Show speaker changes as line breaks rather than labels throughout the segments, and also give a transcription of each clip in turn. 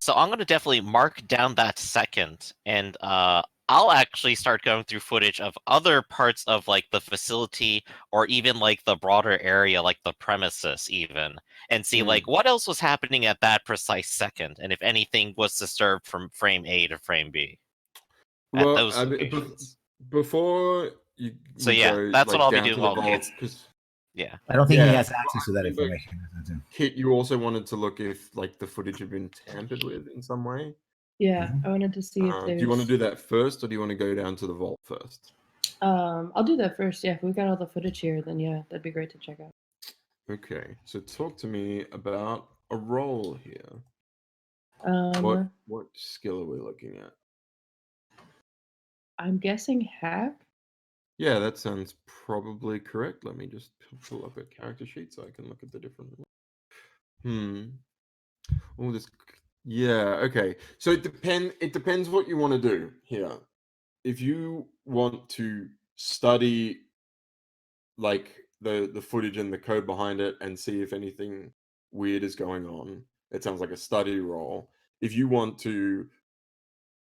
So I'm gonna definitely mark down that second, and I'll actually start going through footage of other parts of like the facility or even like the broader area, like the premises even, and see like what else was happening at that precise second, and if anything was disturbed from frame A to frame B at
Well,
those locations.
before you
So yeah,
go
that's what I'll be
down
doing
to the
while
vaults, because
yeah.
I don't think he has access to that information.
Kit, you also wanted to look if like the footage had been tampered with in some way.
Yeah, I wanted to see if there's...
Do you want to do that first, or do you want to go down to the vault first?
I'll do that first. Yeah, if we've got all the footage here, then yeah, that'd be great to check out.
Okay, so talk to me about a roll here. What skill are we looking at?
I'm guessing hack.
Yeah, that sounds probably correct. Let me just pull up a character sheet so I can look at the different. All this. Yeah. Okay. So it depends what you want to do here. If you want to study like the footage and the code behind it and see if anything weird is going on, it sounds like a study roll. If you want to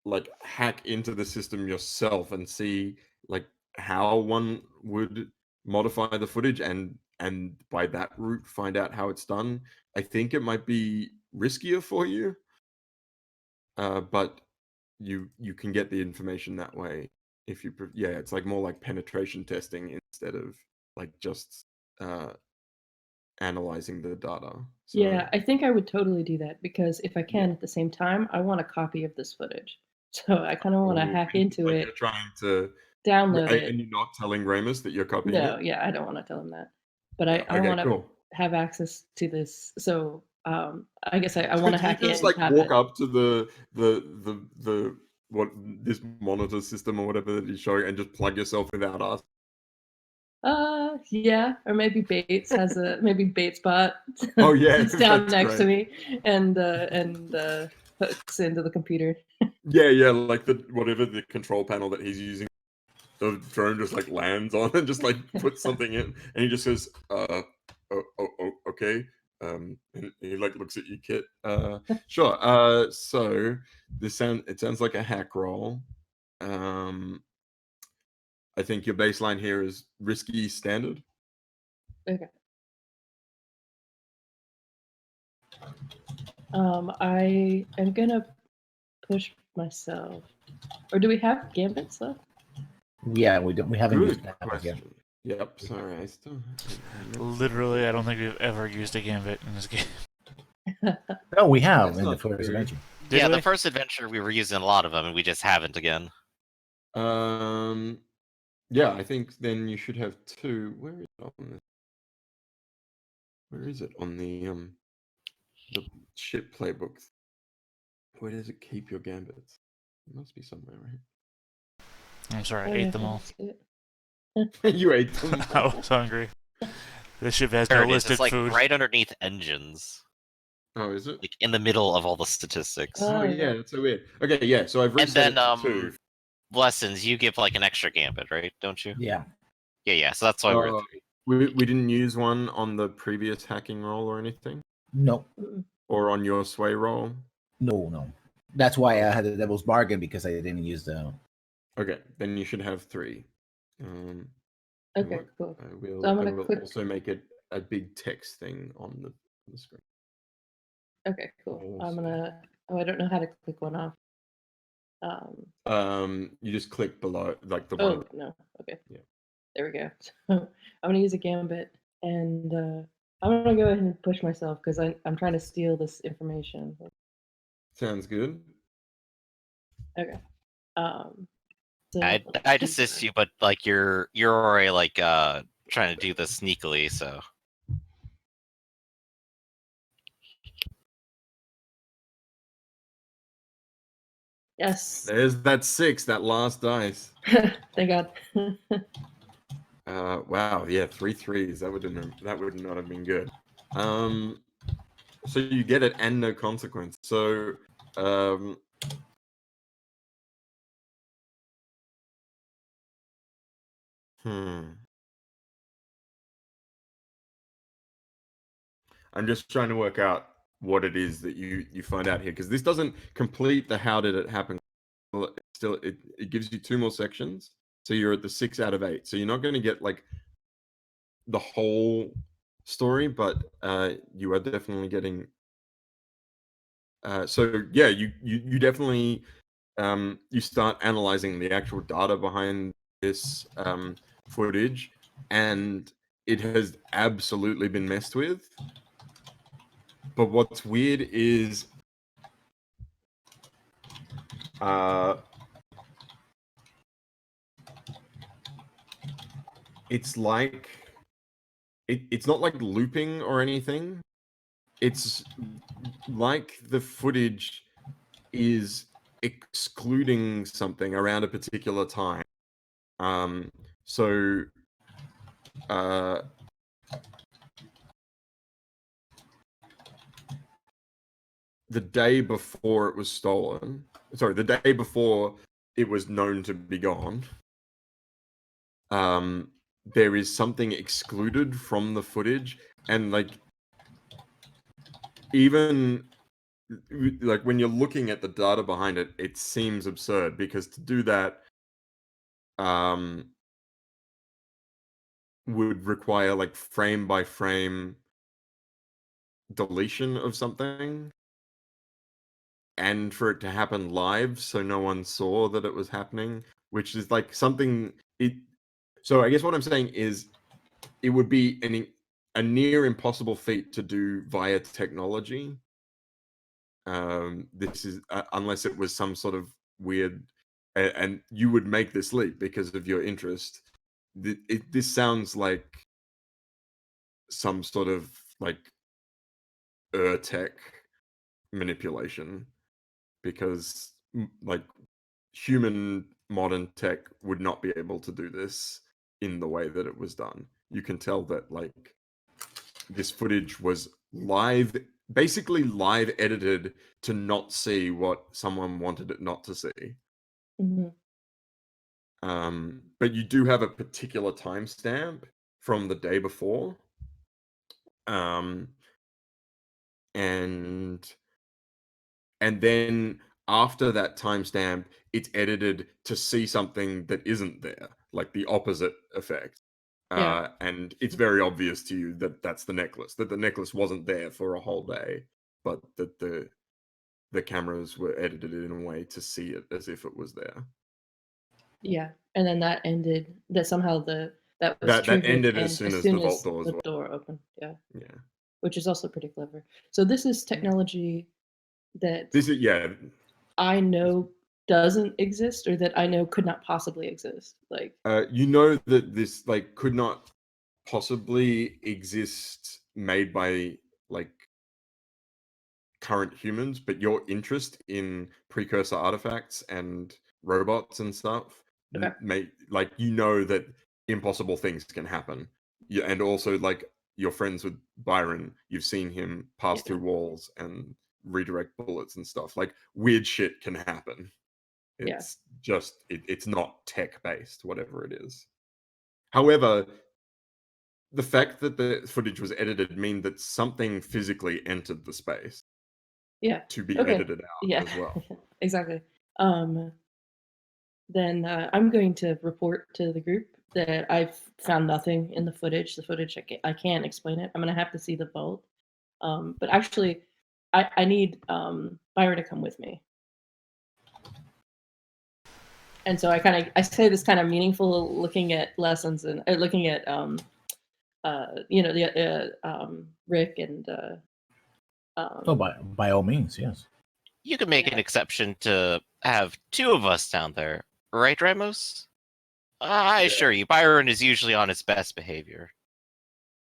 like hack into the system yourself and see like how one would modify the footage and by that route find out how it's done, I think it might be riskier for you, but you can get the information that way if you it's like more like penetration testing instead of like just analyzing the data. So,
yeah, I think I would totally do that, because if I can at the same time, I want a copy of this footage. So I kind of want to hack into it.
You're trying to
download it.
And you're not telling Ramus that you're copying it?
No, yeah, I don't want to tell him that. But I want to have access to this. So I guess I want to hack it.
Just like walk up to the what this monitor system or whatever that he's showing and just plug yourself without us.
Yeah, or maybe Bates has a Bates bot.
Oh yeah,
it's down next to me and hooks into the computer.
yeah, like whatever the control panel that he's using, the drone just like lands on and just like puts something in, and he just says, okay. And he like looks at you, Kit. Sure. So it sounds like a hack roll. I think your baseline here is risky standard.
Okay. I am gonna push myself. Or do we have gambits left?
Yeah, we don't. We haven't used
that yet. Yep. Sorry, I still.
Literally, I don't think we've ever used a gambit in this game.
No, we have in the first adventure.
Yeah, the first adventure we were using a lot of them, and we just haven't again.
Yeah, I think then you should have two. Where is it on this? Where is it on the ship playbook? Where does it keep your gambits? It must be somewhere, right?
I'm sorry, I ate them all.
You ate them.
I was hungry. This ship has no listed
it's like
food.
right underneath engines.
Oh, is it?
Like in the middle of all the statistics.
Oh yeah, that's so weird. Okay, yeah. So I've reset
and then
it to 2.
Lessons, you give like an extra gambit, right? Don't you?
Yeah.
Yeah. So that's why we're at
3. We didn't use one on the previous hacking roll or anything.
No.
Or on your sway roll.
No. That's why I had the devil's bargain, because I didn't use the.
Okay, then you should have 3.
Okay, cool.
I will,
so I'm gonna
also make it a big text thing on the screen.
Okay, cool. I'm gonna. Oh, I don't know how to click one off.
You just click below, like the
one.
Oh
no. Okay.
Yeah.
There we go. So I'm gonna use a gambit, and I'm gonna go ahead and push myself because I'm trying to steal this information.
Sounds good.
Okay.
So... I'd assist you, but like you're already like trying to do this sneakily, so.
Yes.
There's that 6, that last dice.
Thank God.
Wow, yeah, 3 3s. That would not have been good. So you get it and no consequence. So I'm just trying to work out what it is that you find out here, because this doesn't complete the how did it happen. Still, it gives you 2 more sections, so you're at the 6 out of 8. So you're not going to get like the whole story, but you are definitely getting. So yeah, you definitely you start analyzing the actual data behind this footage, and it has absolutely been messed with. But what's weird is it's like it's not like looping or anything. It's like the footage is excluding something around a particular time. So the day before it was stolen, sorry, the day before it was known to be gone, there is something excluded from the footage, and like even like when you're looking at the data behind it, it seems absurd, because to do that would require like frame by frame deletion of something, and for it to happen live so no one saw that it was happening, which is like something so I guess what I'm saying is it would be a near impossible feat to do via technology. This is unless it was some sort of weird, and you would make this leap because of your interest. This sounds like some sort of like tech manipulation, because like human modern tech would not be able to do this in the way that it was done. You can tell that like this footage was basically live edited to not see what someone wanted it not to see.
Mm-hmm.
But you do have a particular timestamp from the day before. And then after that timestamp, it's edited to see something that isn't there, like the opposite effect.
Yeah.
And it's very obvious to you that that's the necklace, that the necklace wasn't there for a whole day, but that the cameras were edited in a way to see it as if it was there.
Yeah, and then that ended. That somehow that was
That
triggered
ended as
and
soon
as
as
soon
the vault
as
doors
the
were.
door opened. Yeah,
Yeah.
which is also pretty clever. So this is technology that
This is
I know doesn't exist, or that I know could not possibly exist. Like,
you know that this like could not possibly exist made by like current humans, but your interest in precursor artifacts and robots and stuff
Okay.
like you know that impossible things can happen. Yeah, and also like you're friends with Byron, you've seen him pass
Yeah.
through walls and redirect bullets and stuff. Like weird shit can happen.
Yeah.
It's just it's not tech based, whatever it is. However, the fact that the footage was edited mean that something physically entered the space
Yeah.
to be
Okay.
edited out
Yeah.
as well.
Exactly. Then I'm going to report to the group that I've found nothing in the footage. The footage, I can't explain it. I'm going to have to see the vault. But actually, I need Byron to come with me. And so I say this kind of meaningful, looking at lessons and looking at Rick and
Oh, by all means, yes.
You can make an exception to have 2 of us down there, right, Ramos? I assure you, Byron is usually on his best behavior.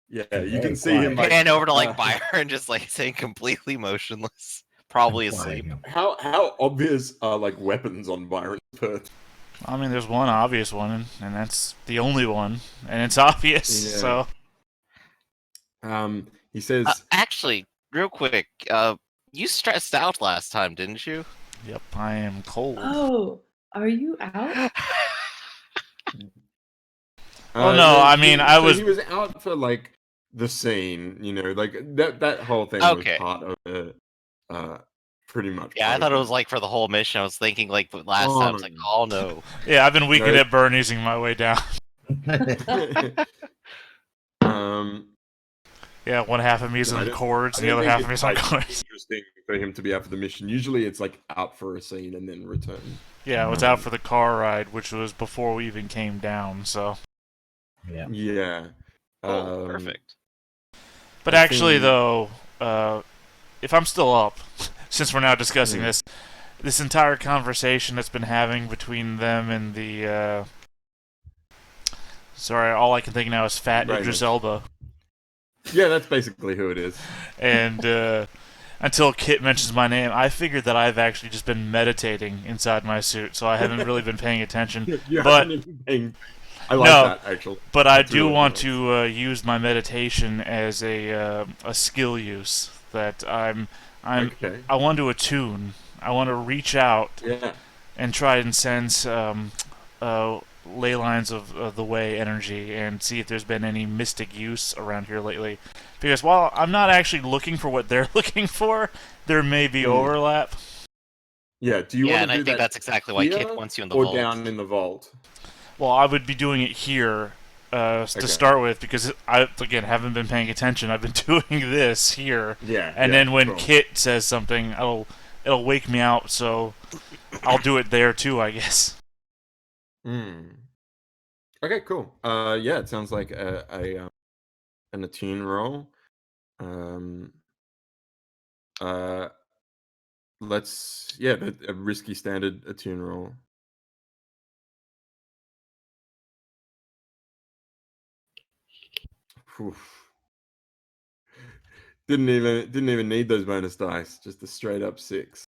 Yeah,
He's
you
very
can see him
quiet.
like
Hand over to like Byron, just like saying completely motionless, probably
Quiet.
asleep.
how obvious are like weapons on Byron's person?
I mean, there's one obvious one, and that's the only one, and it's obvious.
Yeah.
So
He says
Actually, real quick, you stressed out last time, didn't you?
yep, I am cold.
Oh, are you out?
Oh, no, I mean, I was-
he was out for like the scene. You know, like that whole thing was
Okay.
part of it. Pretty much.
Yeah, I
part
thought
of
it was like for the whole mission. I was thinking like the last
Oh,
time. I
no,
was like,
no.
oh no.
Yeah, I've been weakened
No.
at Bernie's my way down. Yeah, one half of me is
No, I
on
don't-
cords,
I
and the
don't
other
think
half of me
it's
is on
like
cords.
interesting for him to be out for the mission. Usually, it's like out for a scene and then return.
Yeah, I was out for the car ride, which was before we even came down. So,
Yeah.
Yeah.
Oh, perfect.
but
I
actually,
think-
though, if I'm still up, since we're now discussing
Yeah.
this entire conversation that's been having between them and the sorry, all I can think now is Fat
Right,
Idris
Mitch.
Elba.
Yeah, that's basically who it is.
And until Kit mentions my name, I figured that I've actually just been meditating inside my suit, so I haven't really been paying attention.
You
But-
haven't even been- I like
No,
that actually.
But I
That's
do
really
want
nice.
to use my meditation as a skill use that I'm
Okay.
I want to attune. I want to reach out
Yeah.
and try and sense ley lines of the way energy and see if there's been any mystic use around here lately. Because while I'm not actually looking for what they're looking for, there may be overlap.
Yeah. Do you
Yeah,
want
and
to
I
do
think
that
that's exactly why
here
Kit wants you in the
or
vault.
down in the vault?
Well, I would be doing it here to start with because I, again, haven't been paying attention. I've been doing this here.
Yeah.
And
yeah,
then when
cool.
Kit says something, it'll wake me out, so I'll do it there too, I guess.
Okay, cool. Yeah, it sounds like an attune roll. A risky standard attune roll. Oof. Didn't even need those bonus dice. Just a straight up 6.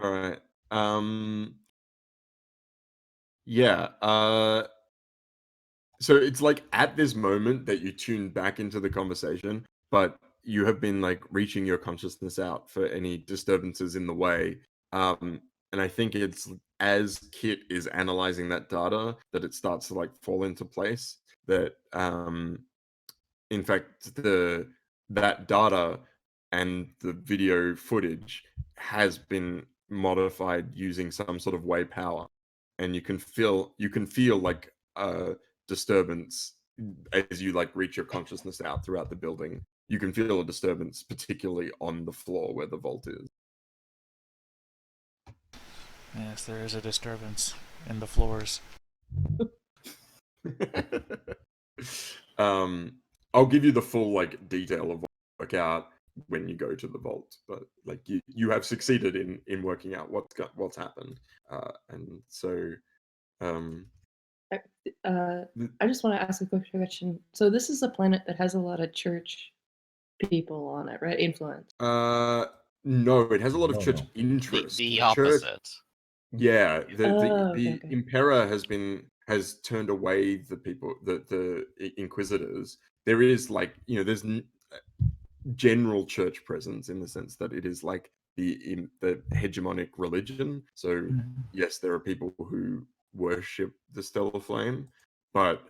All right. Yeah. So it's like at this moment that you tune back into the conversation, but you have been like reaching your consciousness out for any disturbances in the way. And I think it's as Kit is analyzing that data that it starts to like fall into place. That in fact that data and the video footage has been modified using some sort of way power, and you can feel like disturbance as you like reach your consciousness out throughout the building. You can feel a disturbance, particularly on the floor where the vault is.
Yes, there is a disturbance in the floors.
I'll give you the full like detail of what you work out when you go to the vault, but like you have succeeded in working out what's happened, and so
I just want to ask a quick question. So this is a planet that has a lot of church people on it, right? Influence.
no, it has a lot of
No,
church
no.
interest.
The
Church-
opposite.
Yeah,
Oh,
the
okay.
Impera has turned away the people, the Inquisitors. There is like there's general church presence in the sense that it is like the hegemonic religion. So yes, there are people who worship the stellar flame, but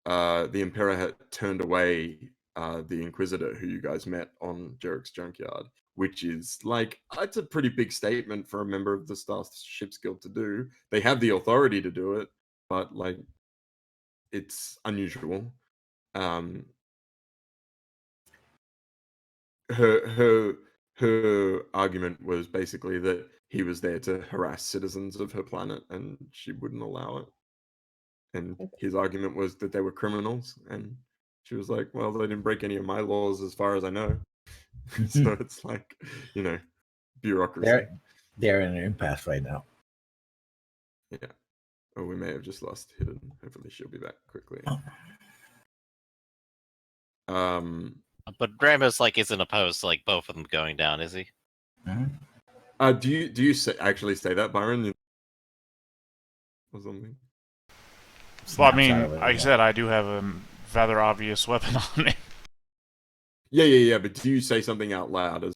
the Impera had turned away the Inquisitor who you guys met on Jarek's Junkyard, which is like it's a pretty big statement for a member of the Starship's Guild to do. They have the authority to do it, but like it's unusual. Her argument was basically that he was there to harass citizens of her planet and she wouldn't allow it. And his argument was that they were criminals, and she was like, well, they didn't break any of my laws as far as I know. So it's like, bureaucracy.
They're in an impasse right now.
Yeah. Oh, we may have just lost Hidden. Hopefully she'll be back quickly.
But Ramos like isn't opposed to like both of them going down, is he?
Do you actually say that, Byron? Or something?
Well, I mean, like I said, I do have a rather obvious weapon on me.
Yeah. But do you say something out loud as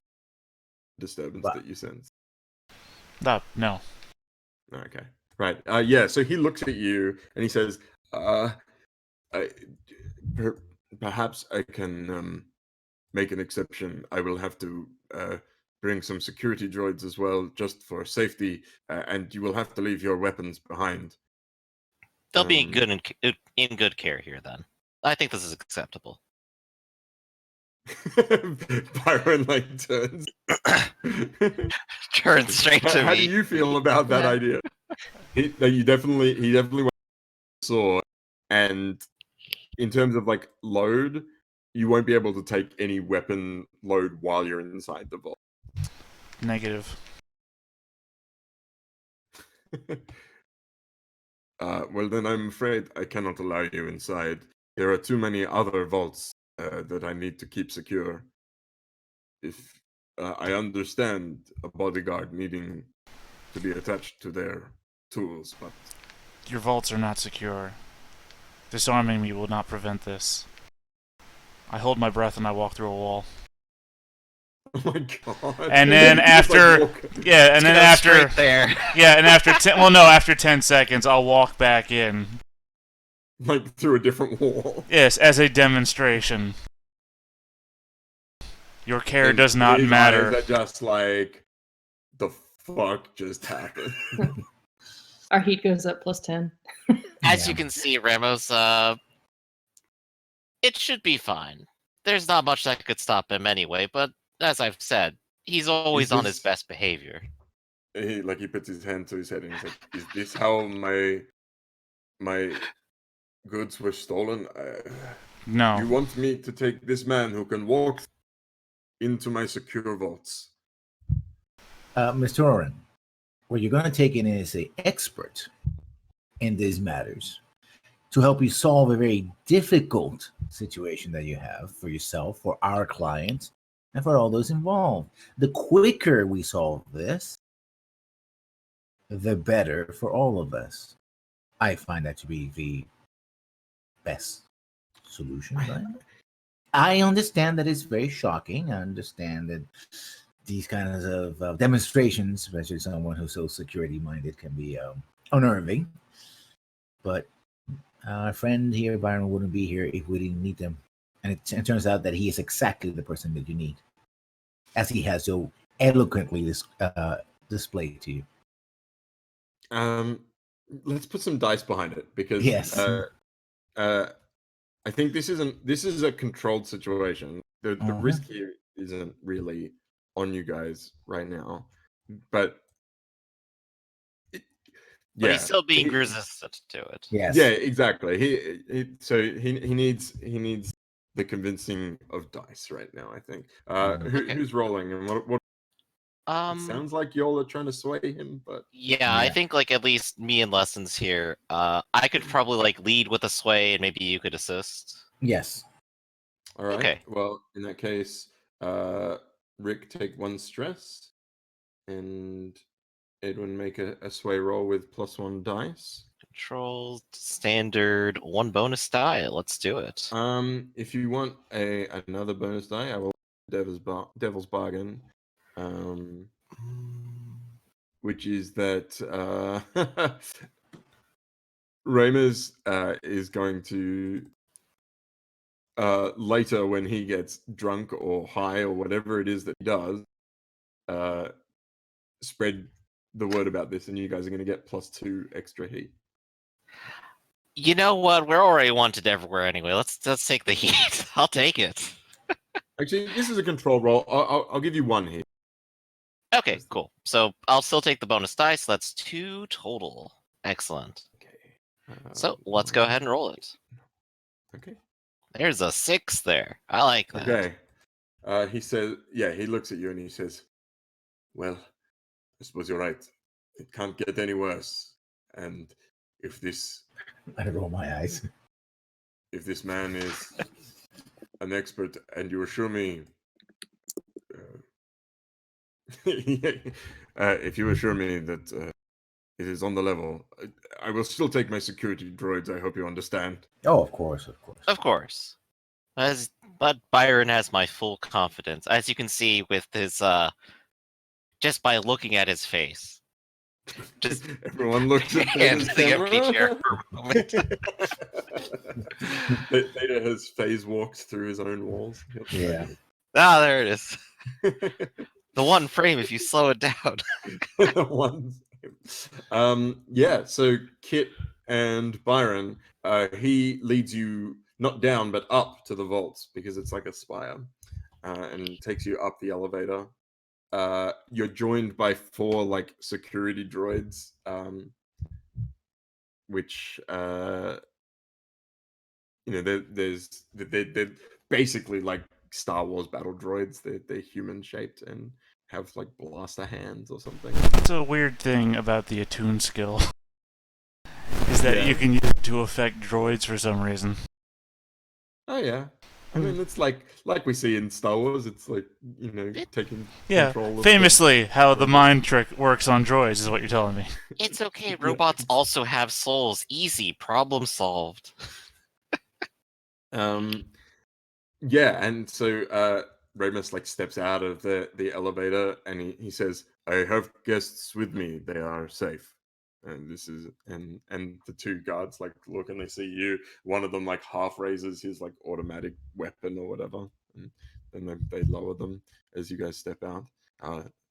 disturbance that you sense?
No.
Okay. Right. Yeah. So he looks at you and he says, perhaps I can make an exception. I will have to bring some security droids as well, just for safety, and you will have to leave your weapons behind.
They'll be in good care here then. I think this is acceptable.
Byron like turns.
Turn straight to
How
me.
do you feel about that
Yeah.
idea? He definitely went saw, and in terms of like load, you won't be able to take any weapon load while you're inside the vault.
Negative.
Well, then I'm afraid I cannot allow you inside. There are too many other vaults that I need to keep secure. If I understand a bodyguard needing to be attached to their tools, but
Your vaults are not secure. Disarming me will not prevent this. I hold my breath and I walk through a wall.
oh my god!
And then
You just, like,
after,
walk-
yeah, and then
Go
after,
straight there.
yeah, and after 10, well, no, after 10 seconds, I'll walk back in.
like through a different wall.
Yes, as a demonstration. Your care
And
does not
his
matter.
eyes are just like, the fuck just happened?
Our heat goes up +10.
As
Yeah.
you can see, Ramos, it should be fine. There's not much that could stop him anyway, but as I've said, he's always on his
this-
best behavior.
He puts his hand to his head and he's like, "Is this how my goods were stolen? You
No.
want me to take this man who can walk into my secure vaults?"
Mr. Oren, what you're going to take in is an expert in these matters to help you solve a very difficult situation that you have for yourself, for our client, and for all those involved. The quicker we solve this, the better for all of us. I find that to be the best solution, right? I understand that it's very shocking. I understand that these kinds of demonstrations, especially someone who's so security minded, can be unnerving. But our friend here, Byron, wouldn't be here if we didn't need them. And it turns out that he is exactly the person that you need, as he has so eloquently displayed to you.
Let's put some dice behind it, because
Yes.
I think this is a controlled situation. The
Mhm.
risk here isn't really on you guys right now, but
But he's still being
he-
resistant to it.
Yes.
Yeah, exactly. He needs the convincing of dice right now, I think.
Okay.
Who's rolling, and what it sounds like y'all are trying to sway him, but
Yeah, I
Yeah.
think like at least me and Lessons here, I could probably like lead with a sway and maybe you could assist.
Yes.
all right.
Okay.
Well, in that case, Rick, take 1 stress, and Edwin, make a sway roll with +1 dice.
Control standard 1 bonus die. Let's do it.
If you want another bonus die, I will Devil's Bargain, which is that Ramirez is going to later, when he gets drunk or high or whatever it is that he does, spread the word about this, and you guys are going to get +2 extra heat.
You know what? We're already wanted everywhere anyway. Let's take the heat. I'll take it.
Actually, this is a control roll. I'll give you 1 hit.
Okay, cool. So I'll still take the bonus dice. So that's 2 total. Excellent.
Okay.
So let's go ahead and roll it.
Okay.
There's a 6 there. I like that.
Okay. He says, yeah, he looks at you and he says, "Well, I suppose you're right. It can't get any worse. And if this
I roll my eyes.
man is an expert, and you assure me, if you assure me that it is on the level, I will still take my security droids. I hope you understand."
Oh, of course, of course.
Of course. But Byron has my full confidence. As you can see with his just by looking at his face. Just
Everyone looks at
hands
Theta's
the empty chair
camera.
for a moment.
Theta has phase walked through his own walls.
Yeah.
Ah, there it is. The one frame if you slow it down.
Yeah, so Kit and Byron, he leads you not down but up to the vaults because it's like a spire, and takes you up the elevator. You're joined by 4 like security droids, which they're basically like Star Wars battle droids. They're human shaped and have like blaster hands or something.
That's a weird thing about the attune skill. Is that you can use it to affect droids for some reason.
Oh yeah. I mean, it's like we see in Star Wars. It's like, taking control of
Famously, how the mind trick works on droids is what you're telling me.
It's okay. Robots also have souls. Easy. Problem solved.
Yeah, and so Ramus like steps out of the elevator and he says, "I have guests with me. They are safe." And this is and the 2 guards like look and they see you. One of them like half raises his like automatic weapon or whatever, and then they lower them as you guys step out.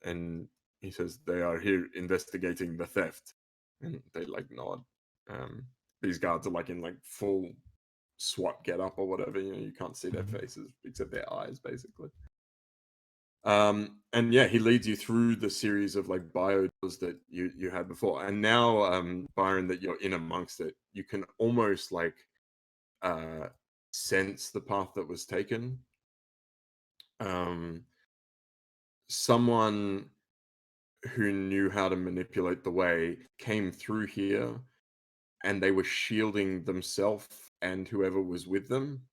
And he says, "They are here investigating the theft," and they like nod. These guards are like in like full SWAT get up or whatever. You can't see their faces except their eyes, basically. And yeah, he leads you through the series of like bio doors that you had before, and now Byron, that you're in amongst it, you can almost like sense the path that was taken. Someone who knew how to manipulate the way came through here, and they were shielding themselves and whoever was with them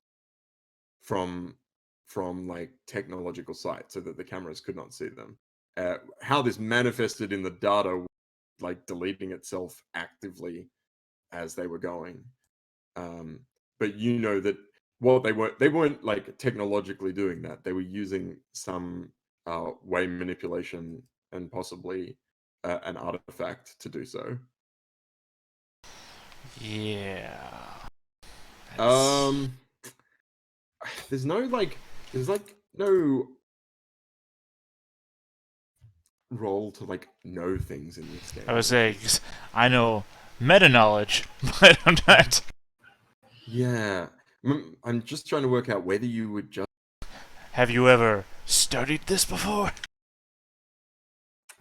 from like technological sight so that the cameras could not see them. How this manifested in the data, like deleting itself actively as they were going. But you know that they weren't like technologically doing that. They were using some way manipulation and possibly an artifact to do so.
Yeah.
There's no no role to like know things in this game.
I would say, 'cause I know meta knowledge, but I'm not.
Yeah, I'm just trying to work out whether you would just.
Have you ever studied this before?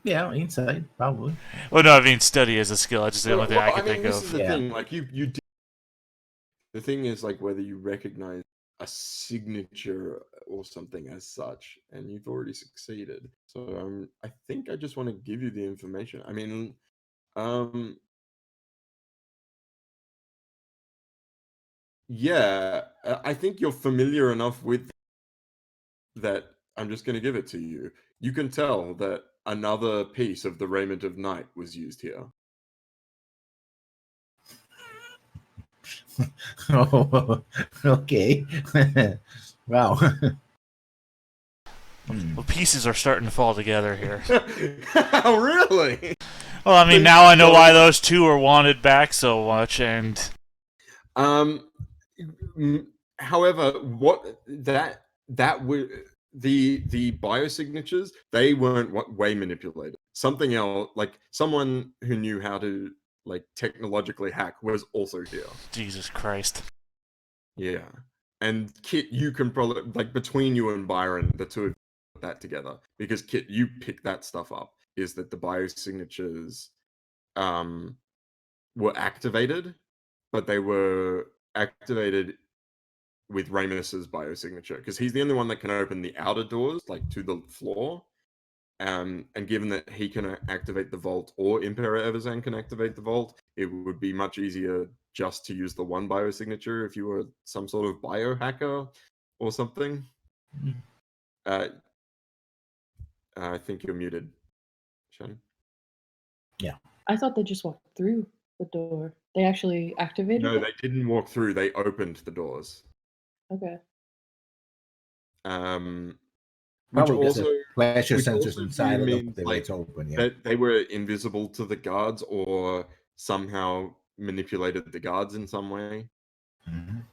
Yeah, inside, probably.
Well, no, I mean study as a skill. That's just the only thing I can think
this is
of.
the
Yeah.
thing. Like you did. The thing is like whether you recognize a signature or something as such, and you've already succeeded. So I think I just want to give you the information. I mean, yeah, I think you're familiar enough with that. I'm just going to give it to you. You can tell that another piece of the raiment of night was used here.
Oh, okay. Wow.
Well, pieces are starting to fall together here.
Oh, really?
Well, I mean, now I know why those 2 are wanted back so much, and
however, what that would the biosignatures, they weren't way manipulated. Something else, like someone who knew how to like technologically hack, was also here.
Jesus Christ.
Yeah, and Kit, you can probably like between you and Byron, the 2 of you put that together because Kit, you picked that stuff up. Is that the biosignatures were activated, but they were activated with Ramus's biosignature because he's the only one that can open the outer doors, like to the floor. And given that he can activate the vault, or Imperator Everzan can activate the vault, it would be much easier just to use the one biosignature if you were some sort of biohacker or something. I think you're muted, Shannon.
Yeah.
I thought they just walked through the door. They actually activated
No,
it?
they didn't walk through. They opened the doors.
Okay.
Which
Probably just
also,
a pressure
which
sensors
also
inside of
means
the way
like
it's open. Yeah.
that they were invisible to the guards or somehow manipulated the guards in some way.
Mhm.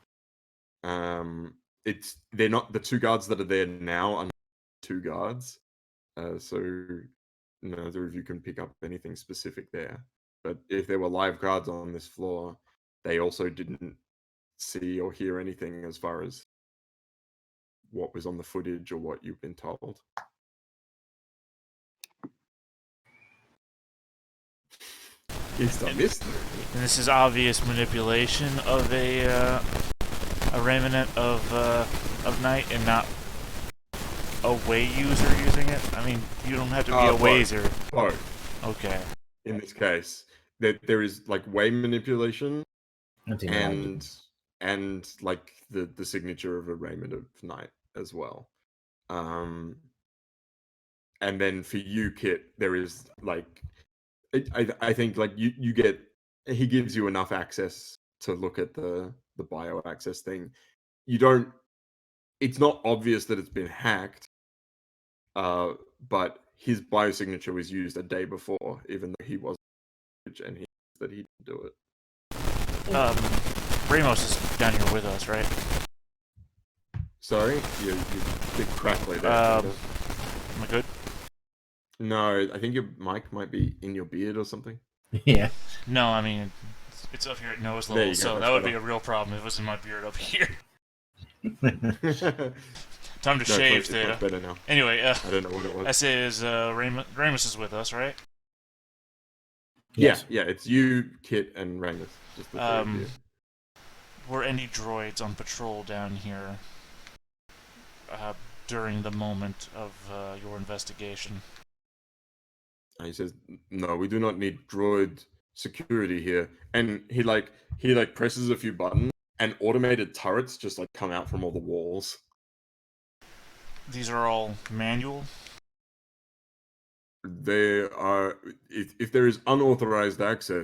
They're not the two guards that are there now are not two guards. So neither of you can pick up anything specific there. But if there were live guards on this floor, they also didn't see or hear anything as far as what was on the footage or what you've been told. It's a mystery.
And this is obvious manipulation of a remnant of night, and not a way user using it. I mean, you don't have to be a
Both.
wazer.
Both.
Okay.
In this case, there is like way manipulation
Nothing logical.
and like the signature of a Raymond of Night as well. And then for you, Kit, there is like I think like you get he gives you enough access to look at the bio access thing. You don't. It's not obvious that it's been hacked, but his biosignature was used a day before, even though he wasn't, and he that he didn't do it.
Ramos is down here with us, right?
Sorry, you big crackly there.
Am I good?
No, I think your mic might be in your beard or something.
Yeah.
No, I mean, it's up here at nose
There
level,
you go,
so
that's
that would be
better.
a real problem if it was in my beard up here.
No,
Time to shave
it's
there.
much better now.
Anyway,
I don't know what it was.
I say is Ramos is with us, right?
Yes.
Yeah, it's you, Kit, and Ramus. Just the three of you.
Were any droids on patrol down here during the moment of your investigation?
And he says, "No, we do not need droid security here." And he presses a few buttons, and automated turrets just like come out from all the walls.
These are all manual?
They are if there is unauthorized access,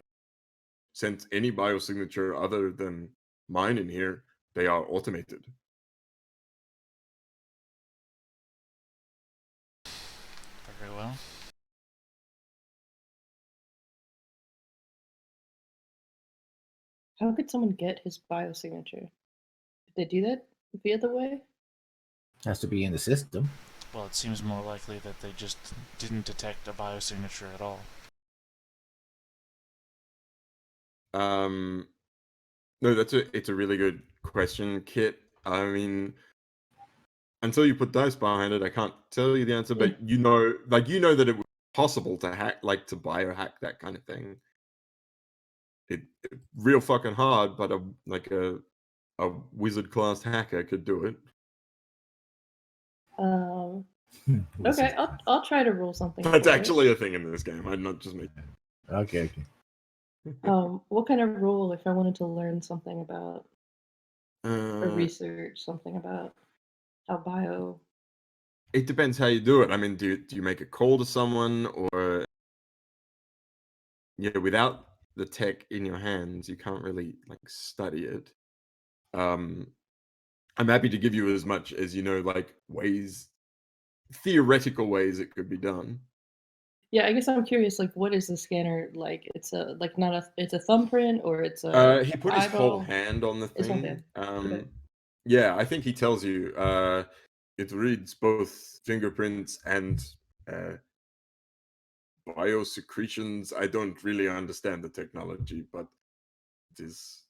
since any biosignature other than mine in here, they are automated.
Very well.
How could someone get his biosignature? Did they do that via the way?
Has to be in the system.
Well, it seems more likely that they just didn't detect a biosignature at all.
No, it's a really good question, Kit. I mean, until you put dice behind it, I can't tell you the answer, but you know that it was possible to hack, like to biohack that kind of thing. It real fucking hard, but a wizard class hacker could do it.
Okay, I'll try to rule something.
That's
for it.
actually a thing in this game. I'm not just making.
Okay.
What kind of rule if I wanted to learn something about or
Uh,
research something about how bio?
it depends how you do it. I mean, do you make a call to someone, or without the tech in your hands, you can't really like study it. I'm happy to give you as much as like theoretical ways it could be done.
Yeah, I guess I'm curious. Like, what is the scanner like? It's a like not a it's a thumbprint or it's a
He put his
eyeball?
whole hand on the
It's one
thing.
hand. Okay.
Yeah, I think he tells you. It reads both fingerprints and biosecretions. I don't really understand the technology, but it is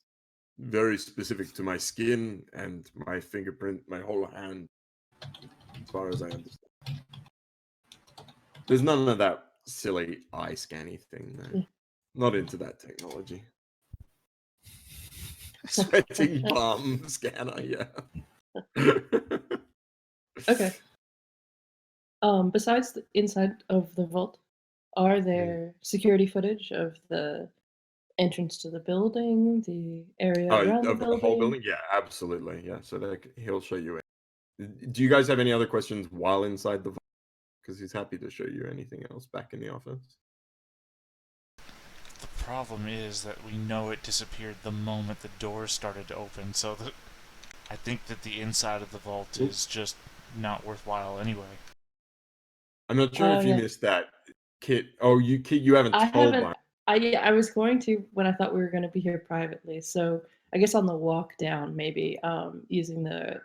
very specific to my skin and my fingerprint, my whole hand, as far as I understand. There's none of that silly eye scanny thing there.
Yeah.
Not into that technology. Sweating palm scanner, yeah.
Okay. Besides the inside of the vault, are there security footage of the entrance to the building, the area around the
Of the
building?
whole building? Yeah, absolutely. Yeah, so he'll show you it. Do you guys have any other questions while inside the vault? Because he's happy to show you anything else back in the office.
The problem is that we know it disappeared the moment the doors started to open, so I think that the inside of the vault is just not worthwhile anyway.
I'm not sure if you
yeah.
missed that, Kit. Oh, Kit, you haven't
I
told
haven't.
mine.
I was going to when I thought we were going to be here privately. So I guess on the walk down, maybe using the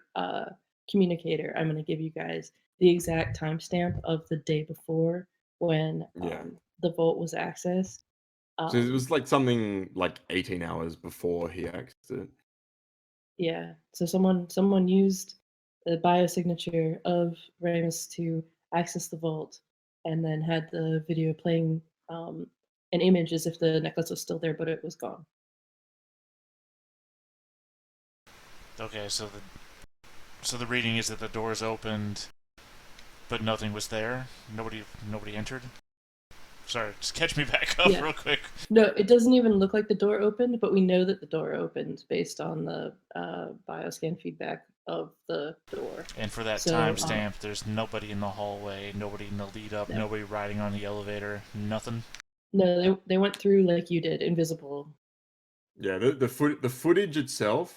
communicator, I'm going to give you guys the exact timestamp of the day before when
Yeah.
the vault was accessed.
So it was like something like 18 hours before he accessed it.
Yeah. So someone used the biosignature of Ramus to access the vault, and then had the video playing an image as if the necklace was still there, but it was gone.
Okay, so the reading is that the doors opened, but nothing was there. Nobody entered. Sorry, just catch me back up real quick.
No, it doesn't even look like the door opened, but we know that the door opened based on the bioscan feedback of the door.
And for that
So,
timestamp, there's nobody in the hallway, nobody in the lead up,
No.
nobody riding on the elevator, nothing.
No, they went through like you did, invisible.
Yeah, the footage itself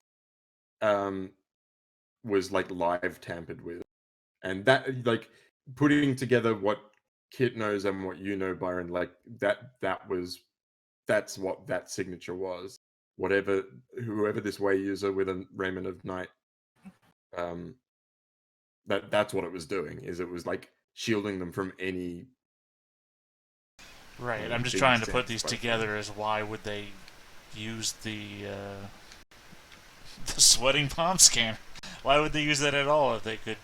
was like live tampered with, and that like putting together what Kit knows and what you know, Byron, like that's what that signature was. Whoever this way user with a Raiment of Night, that's what it was doing. Is it was like shielding them from any.
Right, I'm just
big
trying to put
sense
these
by
together as why would they use the sweating palm scanner? Why would they use that at all if they could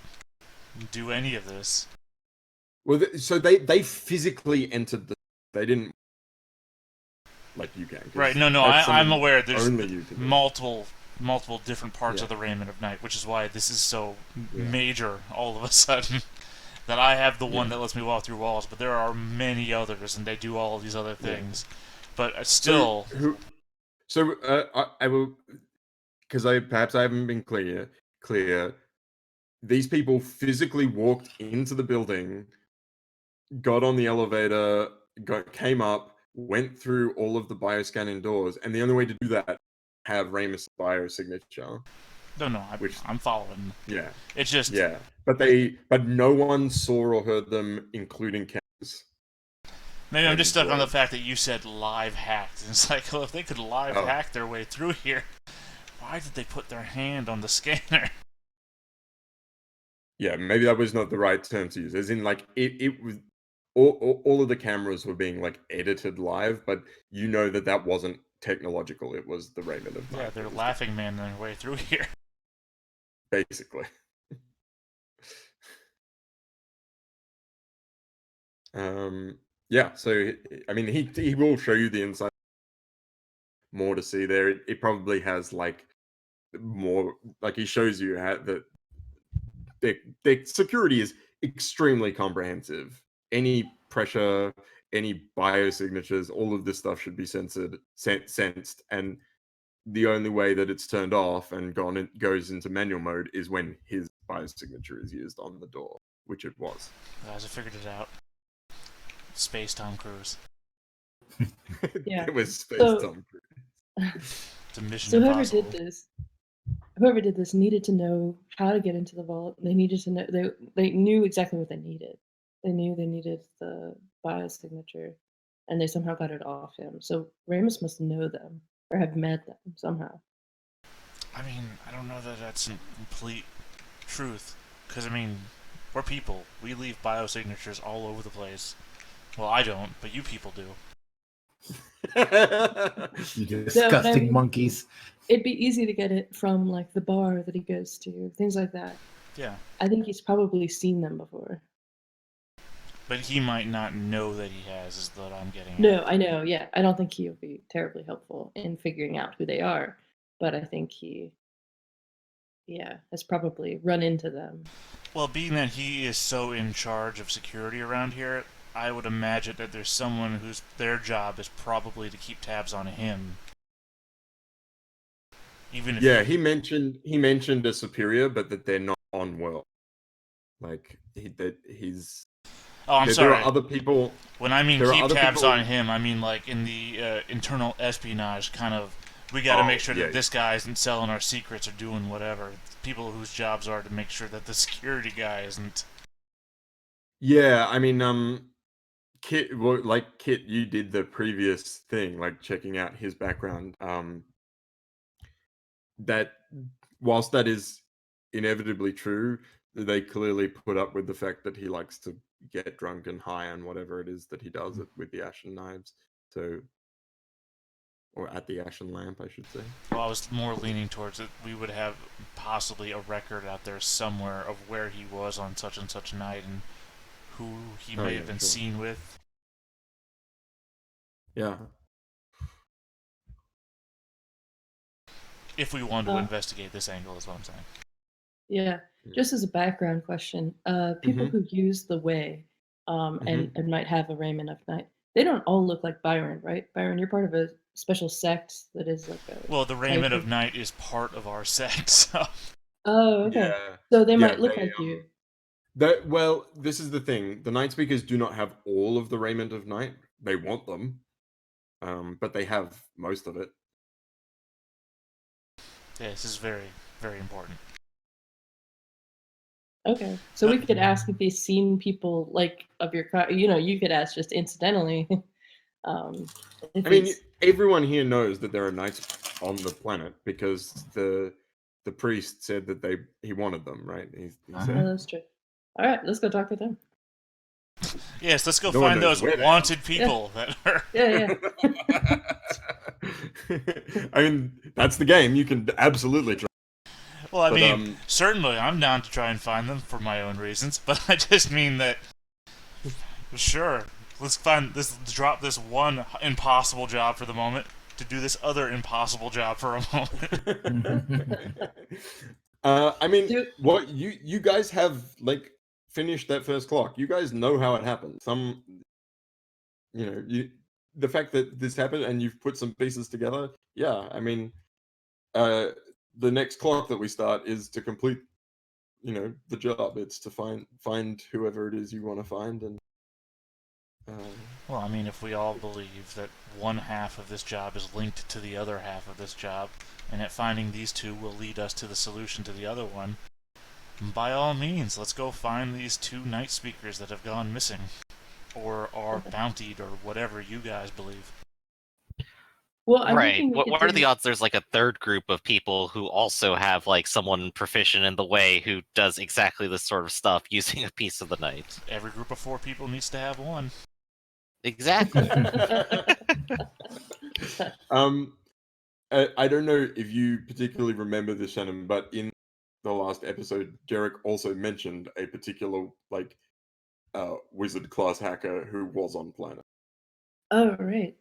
do any of this?
Well, so they physically entered the. They didn't like you can. 'Cause
Right, no,
that's
I'm
something
aware there's
only you can do.
multiple different parts of the Raiment of Night, which is why this is so major all of a sudden. That I have the one that lets me walk through walls, but there are many others, and they do all of these other things. But still...
I will... Because perhaps I haven't been clear. These people physically walked into the building, got on the elevator, came up, went through all of the bioscanning doors, and the only way to do that have Ramus' biosignature.
No, I'm following.
Yeah.
It's just...
Yeah. But no one saw or heard them, including cameras.
Maybe I'm just stuck on the fact that you said live hacked. And it's like, well, if they could live hack their way through here, why did they put their hand on the scanner?
Yeah, maybe that was not the right term to use. As in, like, it was... All of the cameras were being, like, edited live, but you know that wasn't technological. It was the Raiment of Night.
Yeah, they're laughing man their way through here.
Basically. Yeah, so I mean he will show you the inside, more to see there. It probably has like more, like he shows you how that the security is extremely comprehensive. Any pressure, any biosignatures, all of this stuff should be sensed, and the only way that it's turned off and goes into manual mode is when his biosignature is used on the door, which it was.
Guys, I figured it out. Space Tom Cruise.
Yeah.
It was Space Tom Cruise.
It's a mission
So
impossible.
whoever did this needed to know how to get into the vault. They needed to know they knew exactly what they needed. They knew they needed the biosignature, and they somehow got it off him. So Ramus must know them or have met them somehow.
I mean, I don't know that that's complete truth, because I mean, we're people. We leave biosignatures all over the place. Well, I don't, but you people do.
You disgusting monkeys.
It'd be easy to get it from like the bar that he goes to, things like that.
Yeah.
I think he's probably seen them before.
But he might not know that he has, is what I'm getting at.
No, I know, yeah. I don't think he'll be terribly helpful in figuring out who they are, but I think he, has probably run into them.
Well, being that he is so in charge of security around here, I would imagine that there's someone whose their job is probably to keep tabs on him. Even if
he mentioned a superior, but that they're not on world. Like he's.
Oh, I'm sorry.
There are other people.
When I mean keep tabs on him, I mean like in the internal espionage kind of. We got to make sure that this guy isn't selling our secrets or doing whatever. People whose jobs are to make sure that the security guy isn't.
Yeah, I mean, Kit, well, like Kit, you did the previous thing, like checking out his background. That whilst that is inevitably true, they clearly put up with the fact that he likes to get drunk and high on whatever it is that he does it with the ashen knives. So, or at the ashen lamp, I should say.
Well, I was more leaning towards it. We would have possibly a record out there somewhere of where he was on such and such night and who he may have been seen with.
Yeah.
If we wanted to investigate this angle, is what I'm saying.
Yeah, just as a background question, people who use the way and might have a raiment of night, they don't all look like Byron, right? Byron, you're part of a special sect that is like a...
Well, the raiment of night is part of our sect, so...
Oh, okay.
Yeah.
So they might look like you.
Well, this is the thing. The Night Speakers do not have all of the raiment of night. They want them, but they have most of it.
Yeah, this is very, very important.
Okay, so we could ask if he's seen people like of your crowd. You know, you could ask just incidentally.
I mean, everyone here knows that there are knights on the planet because the priest said that he wanted them, right? He said,
oh, that's true. All right, let's go talk to them.
Yes, let's go find those wanted people that are...
Yeah.
I mean, that's the game. You can absolutely try.
Well, I mean, certainly I'm down to try and find them for my own reasons, but I just mean that... Sure, let's drop this one impossible job for the moment to do this other impossible job for a moment.
I mean, what you guys have, like, finished that first clock. You guys know how it happened. The fact that this happened and you've put some pieces together. Yeah, I mean, the next clock that we start is to complete, the job. It's to find whoever it is you want to find, and.
Well, I mean, if we all believe that one half of this job is linked to the other half of this job, and that finding these two will lead us to the solution to the other one, by all means, let's go find these two night speakers that have gone missing, or are bountied, or whatever you guys believe.
Well, I'm
right. What are the odds there's like a third group of people who also have like someone proficient in the way who does exactly this sort of stuff using a piece of the night?
Every group of 4 people needs to have one.
Exactly.
I don't know if you particularly remember this, Shannon, but in the last episode, Jarek also mentioned a particular wizard class hacker who was on planet.
Oh, right.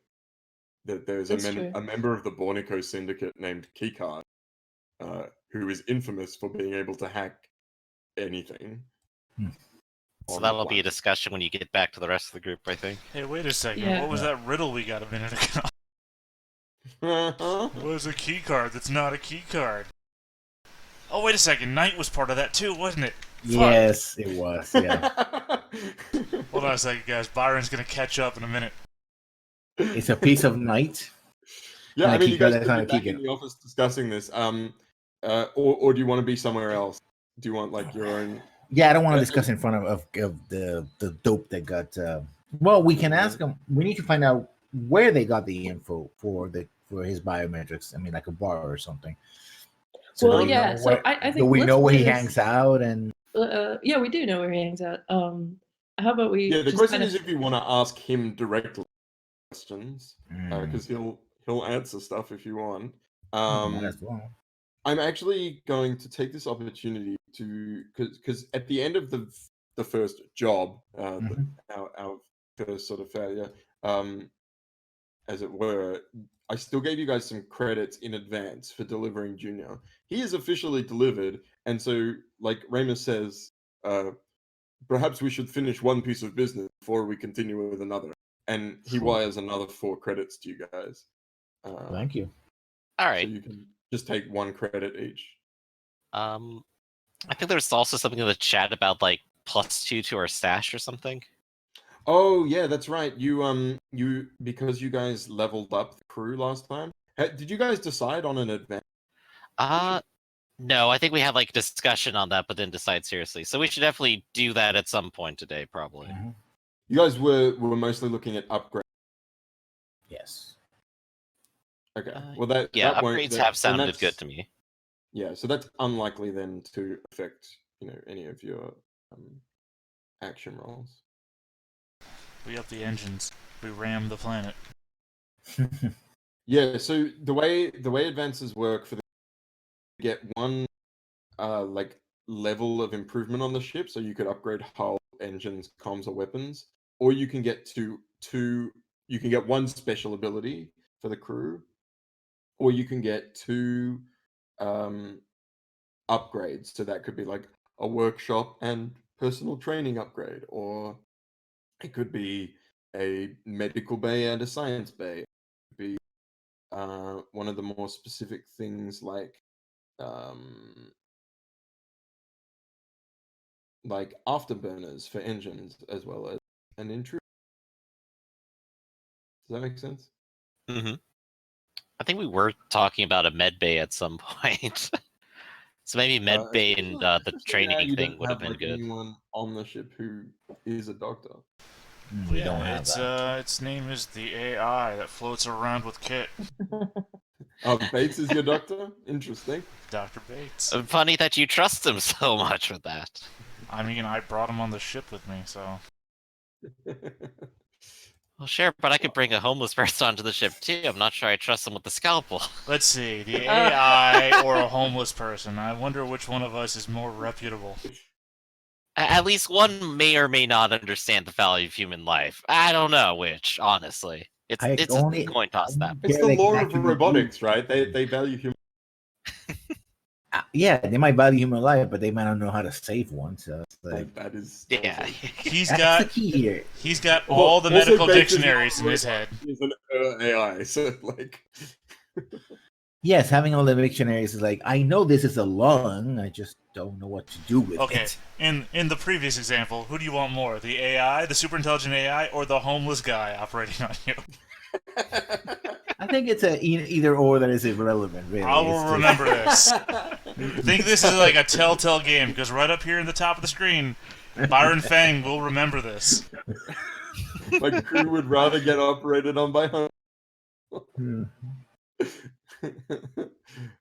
That there's a member of the Bornico syndicate named Keycard, who is infamous for being able to hack anything.
So that'll be a discussion when you get back to the rest of the group, I think.
Hey, wait a second. Yeah. What was that riddle we got a minute ago? What is a key card that's not a key card? Oh, wait a second. Night was part of that too, wasn't it?
Yes, it was, yeah.
Hold on a second, guys. Byron's going to catch up in a minute.
It's a piece of night.
Yeah, I mean, you guys could be back in the office discussing this. Or do you want to be somewhere else? Do you want, like, your own...
Yeah, I don't want to discuss in front of the dope that got... Well, we can ask them. We need to find out where they got the info for his biometrics. I mean, like a bar or something.
So well, yeah. So I think...
Do we know where he hangs out? And
yeah, we do know where he hangs out. How about we...
Yeah, the question is if you want to ask him directly questions, because he'll answer stuff if you want. I'm actually going to take this opportunity to, because at the end of the first job, our first sort of failure, as it were, I still gave you guys some credits in advance for delivering Junior. He is officially delivered, and so, like Ramus says, perhaps we should finish one piece of business before we continue with another. And he wires another 4 credits to you guys.
Thank you.
All right.
So you can just take 1 credit each.
I think there's also something in the chat about like +2 to our stash or something.
Oh yeah, that's right. You because you guys leveled up the crew last time. Did you guys decide on an advance?
No, I think we had like discussion on that, but didn't decide seriously. So we should definitely do that at some point today, probably.
You guys were mostly looking at upgrades.
Yes.
Okay.
Uh,
Well, that
Yeah,
won't.
upgrades
That,
have
then
sounded good
that's
to me.
yeah. So that's unlikely then to affect any of your action rolls.
We up the engines. We ram the planet.
Yeah. So the way advances work for the get one like level of improvement on the ship, so you could upgrade hull, engines, comms, or weapons, or you can get to two. You can get one special ability for the crew, or you can get two upgrades. So that could be like a workshop and personal training upgrade, or it could be a medical bay and a science bay. It could be one of the more specific things like afterburners for engines as well as an intruder. Does that make sense?
Hmm. I think we were talking about a med bay at some point. So maybe med bay and the
Especially now
training
you
thing
don't
would have
have
been
like
good.
anyone on the ship who is a doctor.
We don't have
it's
that.
its name is the AI that floats around with Kit,
Bates is your doctor. Interesting.
Dr. Bates.
Funny that you trust him so much with that.
I mean, I brought him on the ship with me, so
Well, sure, but I could bring a homeless person onto the ship too. I'm not sure I trust him with the scalpel.
let's see, the AI or a homeless person. I wonder which one of us is more reputable.
At least one may or may not understand the value of human life. I don't know which, honestly. It's
I
it's a
only
coin toss that.
It's the lore of robotics, right? They value human.
Yeah, they might value human life, but they might not know how to save one. So it's like,
That is.
Yeah.
awesome.
He's
that's
got
the key here.
he's got all the
Also,
medical
Bates is not
dictionaries in
a
his
robot,
head.
He's an AI, so like.
Yes, having all the dictionaries is like, I know this is a lung, I just don't know what to do with
Okay,
it.
in the previous example, who do you want more? The AI, the super intelligent AI, or the homeless guy operating on you?
I think it's a either or that is irrelevant, really.
I
It's
will
just-
remember this. Think this is like a telltale game, because right up here in the top of the screen, Byron Fang will remember this.
My crew would rather get operated on by home.
Hmm.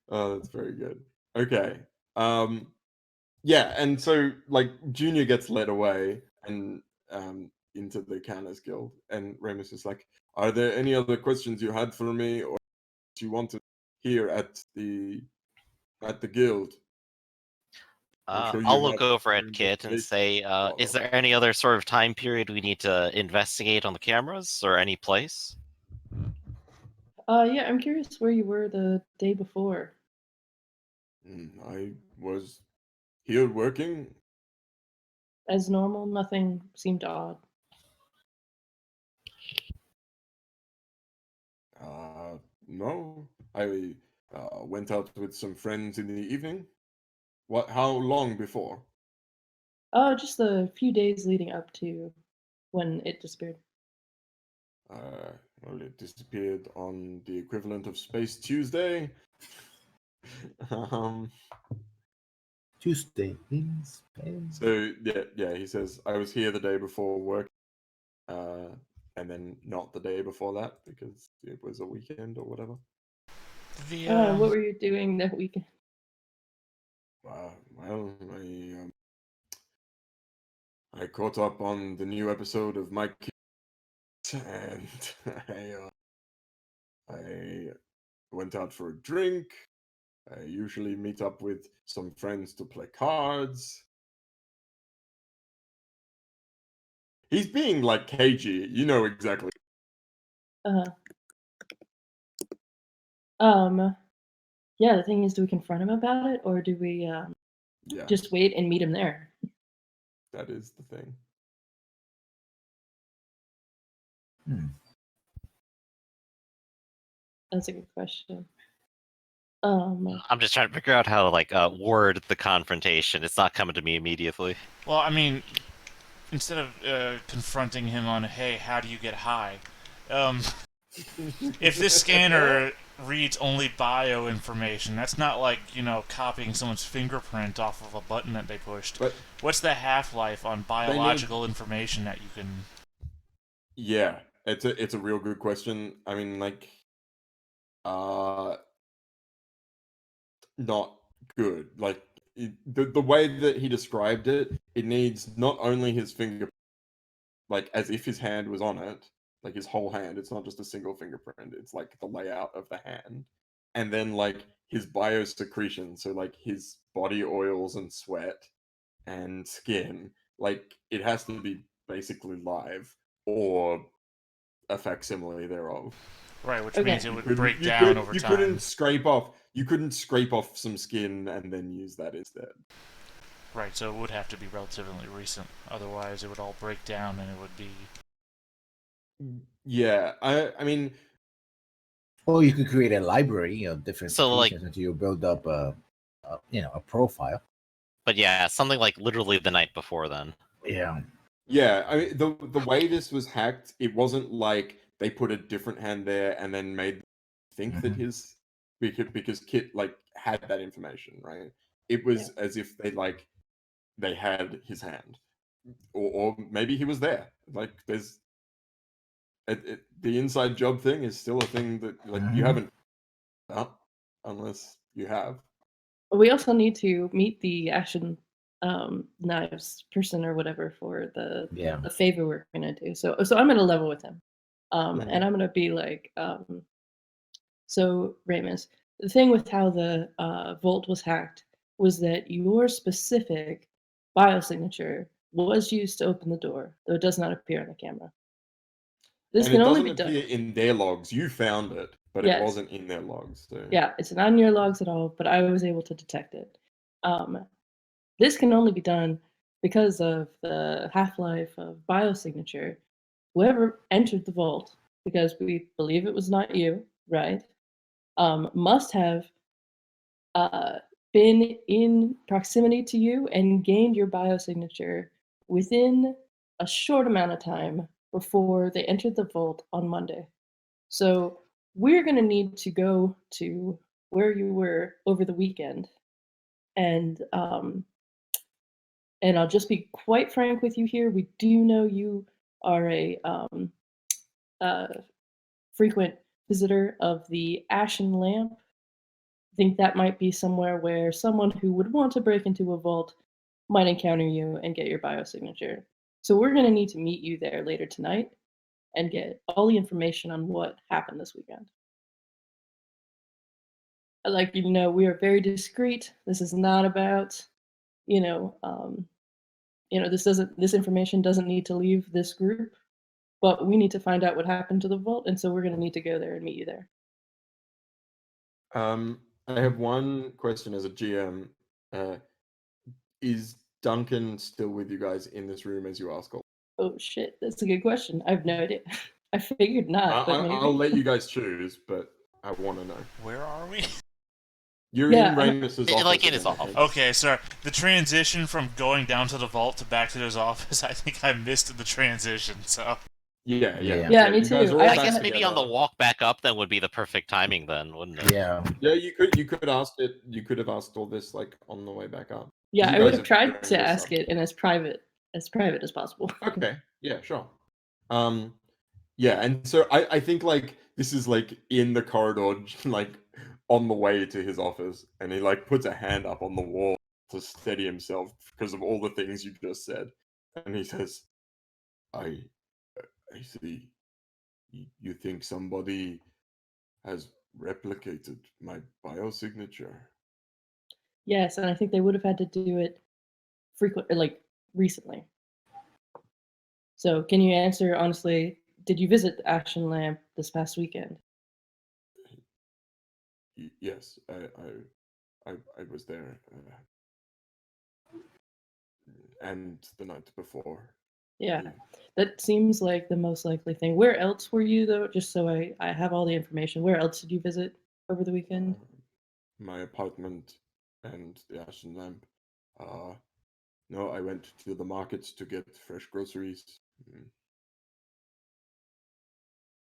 Oh, that's very good. Okay. Yeah, and so like Junior gets led away and into the Counters Guild, and Remus is like, "Are there any other questions you had for me, or do you want to hear at the guild?" I'm sure
I'll
you
look
have
over at
your
Kit and
investigation.
say,
Blah,
is
blah,
there any other sort of time period we need to investigate on the cameras or any place?
Yeah, I'm curious where you were the day before.
I was here working.
As normal, nothing seemed odd.
No, I went out with some friends in the evening. What? How long before?
Oh, just a few days leading up to when it disappeared.
Well, it disappeared on the equivalent of Space Tuesday. um,
Tuesday, please.
so yeah, he says I was here the day before work, and then not the day before that because it was a weekend or whatever.
The
What were you doing that weekend?
Well, I caught up on the new episode of My Kids, and I went out for a drink. I usually meet up with some friends to play cards. He's being like cagey, you know exactly.
Uh, yeah, the thing is, do we confront him about it, or do we
Yeah,
just wait and meet him there?
that is the thing.
That's a good question.
I'm just trying to figure out how to like word the confrontation. It's not coming to me immediately.
well, I mean, instead of confronting him on, hey, how do you get high? If this scanner reads only bio information. That's not like, copying someone's fingerprint off of a button that they pushed.
But
What's the half-life on
need-
biological information that you can...
yeah, it's a real good question. I mean, like, uh, not good. Like the way that he described it, it needs not only his finger, like as if his hand was on it, like his whole hand. It's not just a single fingerprint. It's like the layout of the hand, and then like his biosecretion, so like his body oils and sweat and skin. Like it has to be basically live or a facsimile thereof.
Right, which
Okay.
means it would
Couldn't-
break
you
down
could-
over
you
time.
couldn't scrape off some skin and then use that instead.
Right, so it would have to be relatively recent. Otherwise, it would all break down and it would be...
Yeah, I mean,
Or you could create a library of different
So, like-
secretions until you build up a profile.
But yeah, something like literally the night before then.
Yeah.
yeah, I mean the way this was hacked, it wasn't like they put a different hand there and then made think that his because Kit like had that information, right? It was as if they had his hand, or maybe he was there. Like there's the inside job thing is still a thing that like you haven't done unless you have.
We also need to meet the Ashen Knives person or whatever for
Yeah.
the favor we're gonna do. So I'm gonna level with him,
Mhm.
and I'm gonna be like, so Ramus, the thing with how the vault was hacked was that your specific biosignature was used to open the door, though it does not appear on the camera. This
And
can
it
only
doesn't
be done.
appear in their logs. You found it, but
Yes.
it wasn't in their logs. So.
Yeah, it's not in your logs at all, but I was able to detect it. This can only be done because of the half-life of biosignature. Whoever entered the vault, because we believe it was not you, right, must have been in proximity to you and gained your biosignature within a short amount of time before they entered the vault on Monday. So we're going to need to go to where you were over the weekend, and I'll just be quite frank with you here. We do know you are a frequent visitor of the Ashen Lamp. I think that might be somewhere where someone who would want to break into a vault might encounter you and get your biosignature. So we're going to need to meet you there later tonight and get all the information on what happened this weekend. I'd like you to know we are very discreet. This is not about, this information doesn't need to leave this group, but we need to find out what happened to the vault, and so we're going to need to go there and meet you there.
I have one question as a GM. Is Duncan still with you guys in this room as you ask all?
Oh shit, that's a good question. I have no idea. I figured not, but maybe.
I'll let you guys choose, but I want to know.
Where are we?
You're
Yeah,
in Ramus's office.
like in his
again, I
office.
think.
Okay, sorry. The transition from going down to the vault to back to his office, I think I missed the transition, so...
Yeah.
Yeah, me
you guys
too.
are all
I
back
guess maybe on the
together.
walk back up then would be the perfect timing then, wouldn't it?
Yeah.
Yeah, you could ask it. You could have asked all this like on the way back up.
Yeah,
You
I would
guys
have tried
known
to
this
ask
subject.
it in as private as possible.
Okay. Yeah, sure. Yeah, and so I think like this is like in the corridor, like on the way to his office, and he like puts a hand up on the wall to steady himself because of all the things you just said, and he says, I see. You think somebody has replicated my biosignature?
Yes, and I think they would have had to do it recently. So, can you answer honestly? Did you visit the Action Lamp this past weekend?
Yes, I was there, and the night before.
Yeah,
Yeah.
that seems like the most likely thing. Where else were you though? Just so I have all the information. Where else did you visit over the weekend?
My apartment and the Ashen Lamp. No, I went to the markets to get fresh groceries.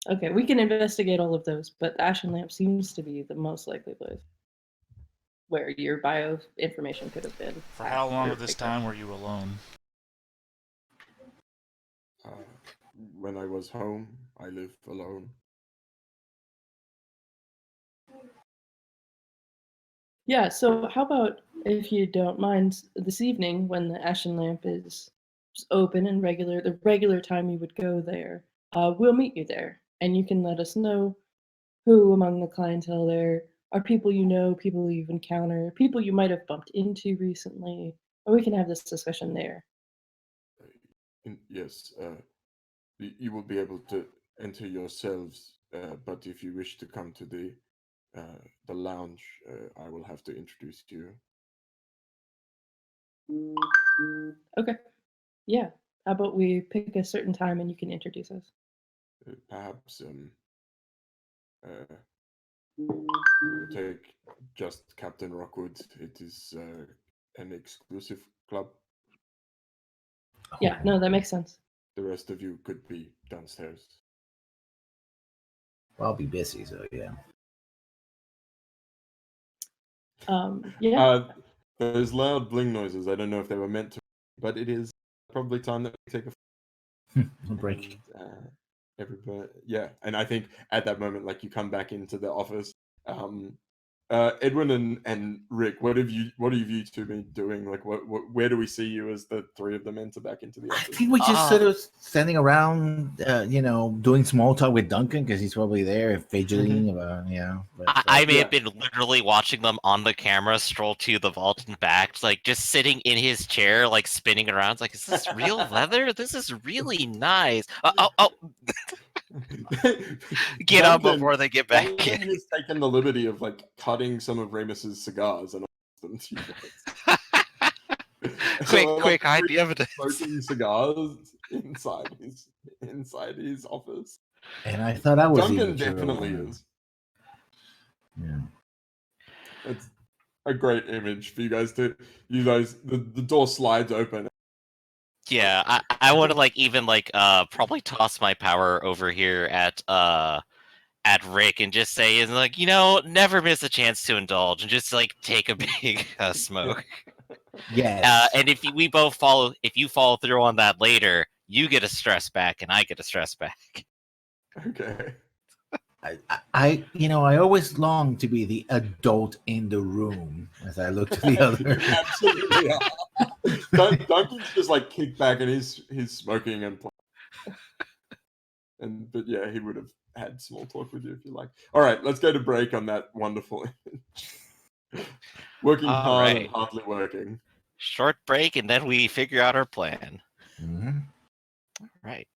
Okay, we can investigate all of those, but the Ashen Lamp seems to be the most likely place where your bio information could have been.
For how long
or
of this
picked up.
time were you alone?
When I was home, I lived alone.
Yeah, so how about, if you don't mind, this evening when the Ashen Lamp is open and the regular time you would go there, we'll meet you there, and you can let us know who among the clientele there are people you know, people you've encountered, people you might have bumped into recently, and we can have this discussion there.
Yes, you will be able to enter yourselves, but if you wish to come to the lounge, I will have to introduce you.
Okay, yeah. How about we pick a certain time and you can introduce us?
Perhaps we'll take just Captain Rockwood. It is an exclusive club.
Yeah, no, that makes sense.
The rest of you could be downstairs.
I'll be busy, so yeah.
Yeah.
Those loud bling noises, I don't know if they were meant to, but it is probably time that we take
A break.
and, everybody, yeah. And I think at that moment, like, you come back into the office. Edwin and Rick, what have you two been doing? Like, where do we see you as the three of them enter back into the
I
office?
think we just sort of standing around, doing small talk with Duncan because he's probably there fidgeting about,
I may have been literally watching them on the camera stroll to the vault and back, like just sitting in his chair, like spinning around. It's like, is this real leather? This is really nice. Get up before they get back
Duncan
in.
has taken the liberty of like cutting some of Remus's cigars and offers them to you guys.
quick idea of it.
Smoking cigars inside his office.
And I thought I was
Duncan definitely is.
Yeah.
It's a great image for you guys to. The door slides open.
Yeah, I want to even probably toss my power over here at Rick and just say, is like, never miss a chance to indulge and just like take a big smoke.
Yes.
And if you follow through on that later, you get a stress back and I get a stress back.
Okay.
I always long to be the adult in the room as I look to the other.
Absolutely are. Duncan's just like kicked back and he's smoking and playing. But yeah, he would have had small talk with you if you like. All right, let's go to break on that wonderful image. Working hard and hardly working.
Short break and then we figure out our plan.
Mm-hmm.
All right.